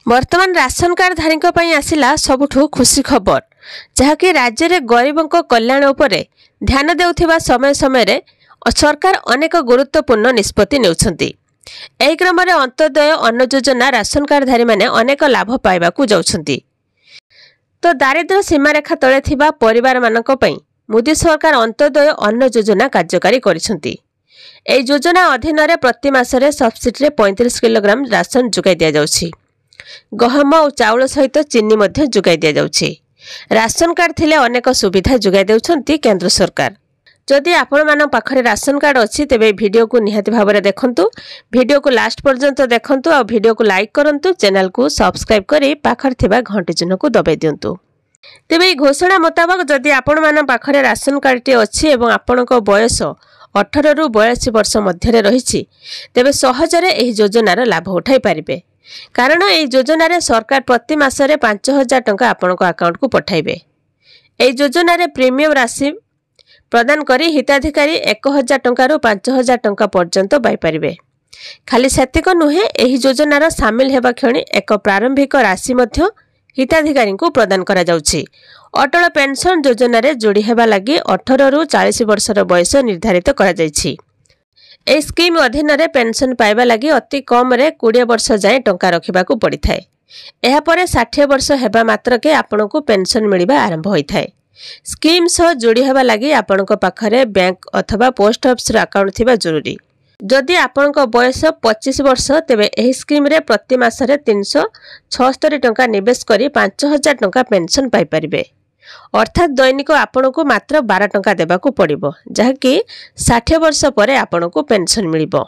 वर्तमान ration card धारी आसला सबुठु खुशी खबर जहाँकि राज्य में गरीबों कल्याण उपरे ध्यान देउथिबा समय समय सरकार अनेक गुरुत्वपूर्ण निष्पत्ति नेउछंती। एही क्रम में अंत्योदय अन्न योजना राशन कार्ड धारी माने अनेक लाभ पाइबाकू जाउछंती। तो दारिद्र्य सीमारेखा तले थिबा परिवार मानक पई मोदी सरकार अंत्योदय अन्न योजना कार्यकारी करिसंती। एही योजना अधीन रे प्रति मासरे सब्सिडी 35 किलोग्राम राशन जुगाई दिया जाउछि। गहम और चाउल सहित चीनी मध्य जुगाई दिया जाउछि। राशन कार्ड थिले अनेक सुविधा जुगाई देउछंती केंद्र सरकार। जदि आपण मान पाखरे राशन कार्ड अछि तेबे वीडियो को निहाती भाबरे देखंतु। वीडियो को लास्ट पर्यंत देखंतु और वीडियो को लाइक करंतु। चैनल को सब्सक्राइब करी पाखर थिबा घंटी चिन्ह को दबाई दियंतु। तेबे ई घोषणा मुताबिक जदि आपण मान पाखरे राशन कार्ड टी अछि एवं आपणक बयस 18 रु 82 वर्ष मध्य रही तेबे सहजरे एही योजनार लाभ उठाई पारिबे। कारण एही योजना रे सरकार प्रति मासरे 5000 टंका आपणक अकाउंट को पठाइबे। एही योजना रे प्रीमियम राशि प्रदान करी हिताधिकारी 1000 टंका रु 5000 टंका पर्यंत पाई पारिबे। खाली सेतिक नुहे एही योजनार सामिल हेबा क्षणी एक प्रारंभिक राशि मध्य हिताधिकारी को प्रदान करा जाउछि। अटल पेंशन योजना रे जोड़ी हेबा लागि 18 रु 40 वर्षर बयस निर्धारित करा जाइछि। ए स्कीम अधीन रे पेंशन पाइबा लागि अति कम रे 20 वर्ष जाए टंका रखिबाकू पड़ी थाए। एहा परे 60 वर्ष हेबा मात्र के आपनको पेंशन मिलिबा आरंभ होई थाए। स्कीम सह जोड़ी हेबा लागि आपनको पाखरे बैंक अथवा पोस्ट ऑफिस रे अकाउंट थिबा जरूरी। जदि आपनको बयस 25 वर्ष तेबे एही स्कीम रे प्रति मासरे 376 टंका निवेश करी 5000 टंका पेंशन पाई परिबे। अर्थात दैनिक आपनको मात्र 12 टंका देबाकू पड़िबो जहाँकि 60 वर्ष परे आपनको पेंशन मिलिबो।